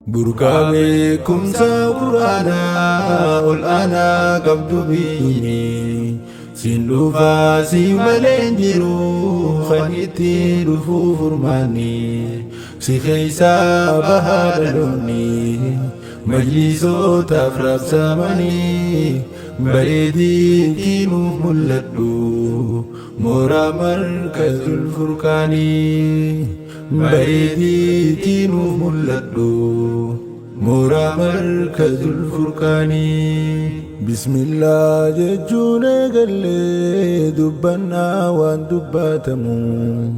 بركابكم ساقرانا والأنا قبض بيني سندو فاسي ملنجرو خنيتي رفو فرماني سيخيسا بهادلوني مجلسو تفرب سامني بريدي كينو ملدو مورا مركز الفرقاني بريدي كينو ملدو مورا مركز الفرقاني بسم الله ججونا قلي دبنا وان دباتمو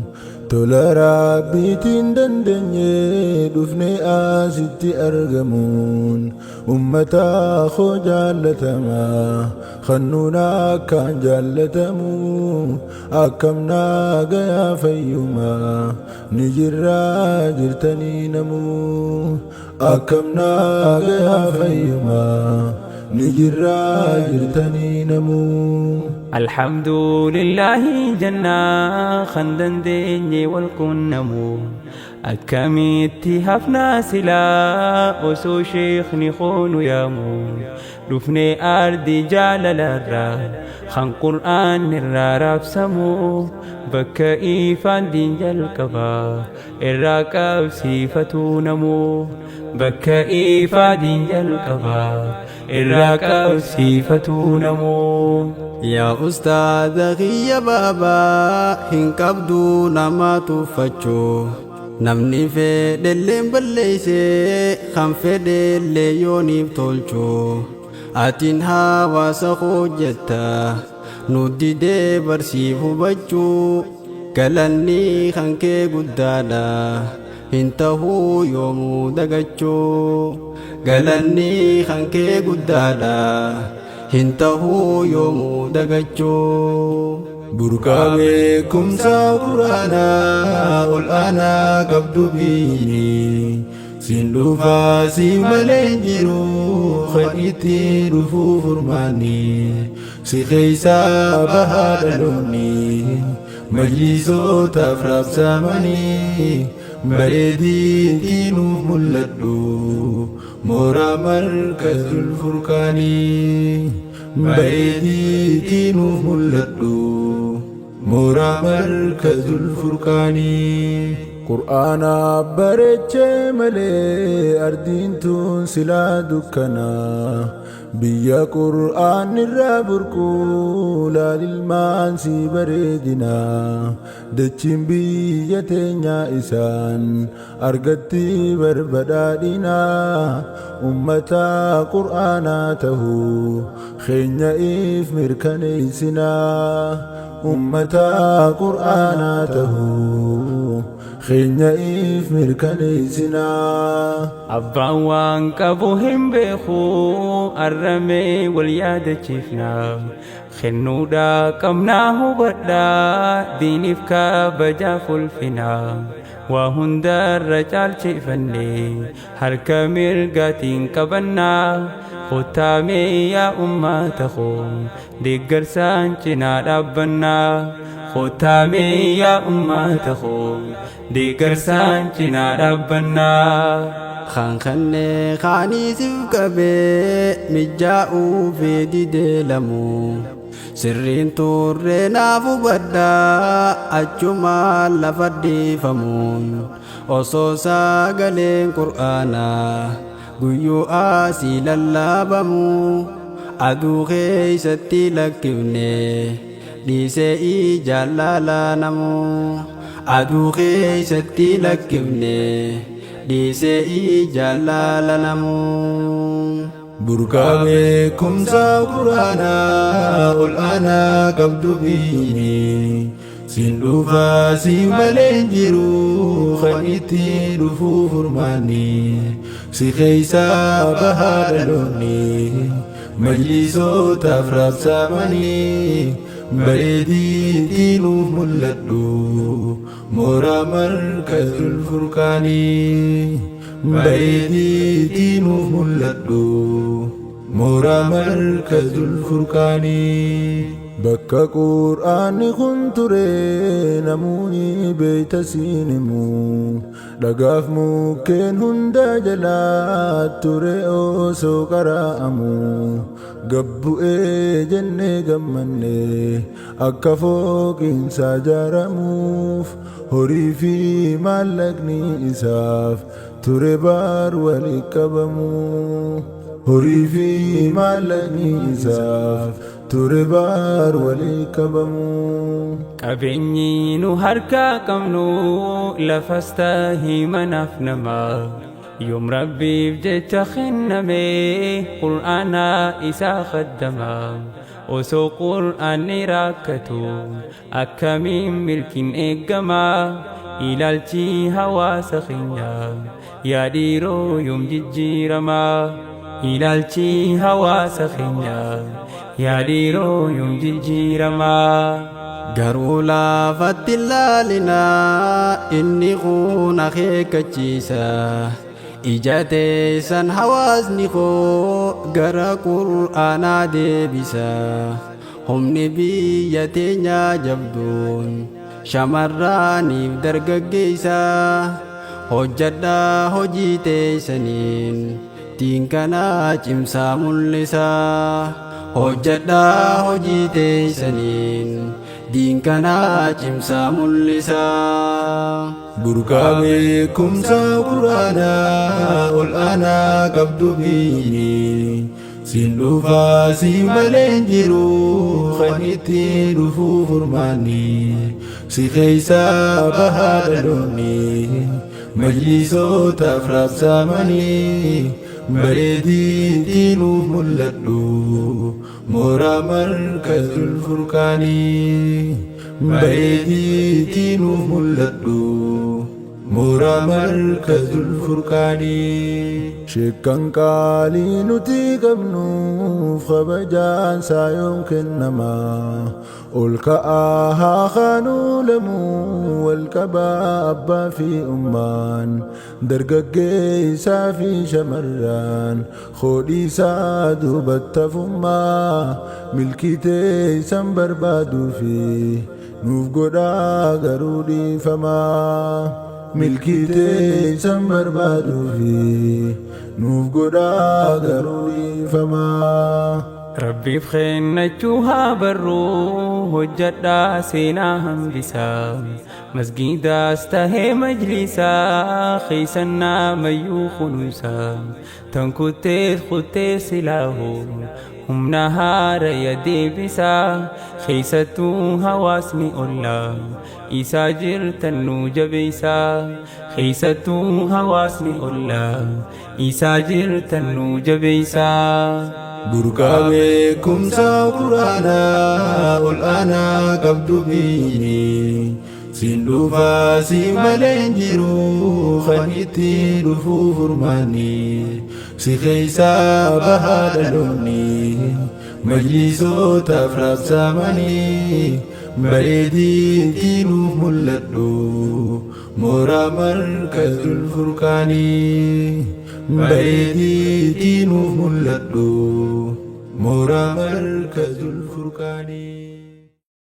تولا رابيتين دندني دفني آسيتي أرغمون أمتا خو جالتما خنونا كان جالتمو أكمنا غيا فيما نجرا جرتني نمو أكمنا غيا فيما نجرا جرتني نمو الحمد لله جنة خندن ديني والكنمو أكميتي هفنا سلا وسو شيخ نخون يامو رفني أرضي جالل الرا خان قرآن الرارب سمو بكا إيفان دين جالكبا الراكب صفتو نمو بكا إيفان دين جالكبا الراكب صفتو نمو يا أستاذ غي بابا هنكبدو نما تفتشو نمني في دلين بليسي خم في دلي يونيب تولشو أتين هوا سخو جتا نودي دي برسيفو بجو قلني خنكي قدادا انتهو يومو دقجو قلني خنكي قدادا انتهو يومو دقجو بركابكم ساقرانا والأنا قبض بيني سندو فاسي ملنجرو خنيتي رفو فرماني سيخيسا بهادلوني مجلسو تفرب سامني بريدي كينو ملدو مورا مركز الفرقاني بريدي كينو ملدو مورا مركز الفرقاني قرآن بريتش ملي أردين تون سلا دكنا بيا قرآن الرابركو لا للمانسي بريدنا دچين بيا تنيا إسان أرغتي بربدادنا أمتا قرآناته خينيا إف مركنيسنا أمتا قرآناته خينيا إف مركنيسنا أبا وان كابوهم بيخو الرمي والياد تشيفنا خنودا كمناه بدا دينيف كابجا فلفنا وهندر رجال تشيفني هركا مرقاتين كبنا ختامي يا أمتخو ديقر سانچنا ربنا ختامي يا أمتخو ديقر سانچنا ربنا خان خني خاني سفكبي مجاؤو في ديدلمو سرين تورنا فبدا أجمع لفدي فمون أصوصا قلين قرآنا قيو آسي للابمو أدو خيستي لكبني ديسي جلالا نمو أدو خيستي لكبني ديسي جلالا نمو بركابكم ساقرانا والأنا قبض بيني سندو فاسي ملنجرو خنيتي رفو فرماني سيخيسا بهادلوني مجلسو تفرب سامني بريدي كينو ملدو مورا مركز الفرقاني بريدي كينو ملدو مورا مركز الفرقاني بكا قرآن كنت نموني بيت سينمو dhagaaf mukkeen hunda jalaa ture osoo qara'amu gabbu'ee jennee gammanne akka fooqiinsaa ijaaramuuf horii fi maallaqni isaaf ture baar walitti qabamu horii fi maallaqni isaaf ture baar walitti qabamu. Qabeenyi nu harkaa qabnu lafas ta'ii manaaf namaa yoom rabbiif jecha kenname qur'aana isaa qaddama osoo qur'aanni rakkatu akkamiin milkiin eegama ilaalchi hawaasa keenya yaa dhiiroo yoom jijjiirama ilaalchi hawaasa keenya yaa dhiiroo yoom jijjiirama. Garuu lafatti ilaalinaa inni kun akeekkachiisa ija teessan hawaasni koo gara qur'aanaa deebisa humni biyya teenyaa jabduun shamarraniif dargaggeessa hojjadhaa hojii teessaniin diin kana cimsaa mul'isa hojjadhaa hojii teessaniin diin kana cimsaa mul'isa. Burqaa beekumsa quraanaa ol aanaa qabdu biyyi siin dhufaa si malee hin jiru kan itti dhufu furmaanni si keessa bahaa dhaloonni majlisootaaf raabsamanii bareedinti nuuf mul'adhu mooraa markazul furqaanii bareedinti nuuf mul'adhu mooraa markazul furqaanii. Sheekkan qaalii nuti qabnuuf kabajaan isaa yoom kennama ol ka'aa haa kaanuu lamuu wal qabaa abbaa fi ummaan dargaggeessaa fi shamarran hodhii isaa duubatti hafummaa milkii teessan barbaaduu fi nuuf godhaa garuu dhiifamaa milkii teessan barbaaduu fi nuuf godhaa garuu dhiifamaa. Rabbiif kennachuu haa barru hojjadhaa seenaa hambisaa masgiidaas tahee majlisaa keeysannaa mayyuu kunuunsaa tan kuttee silaahu humna haaraya deebisaa keeysattuu hawaasni ollaa isaa jirtan nu jabeeysaa keeysattuu hawaasni ollaa isaa jirtan nu jabeeysaa. Burqaa beekumsa quraanaa ol aanaa qabdu biyyi siin dhufaa si malee hin jiru kan itti dhufu furmaanni si keessa bahaa dhaloonni majlisootaaf raabsamanii bareedinti nuuf mul'adhu mooraa markazul furqaanii bareedinti nuuf mul'adhu mooraa markazul furqaanii.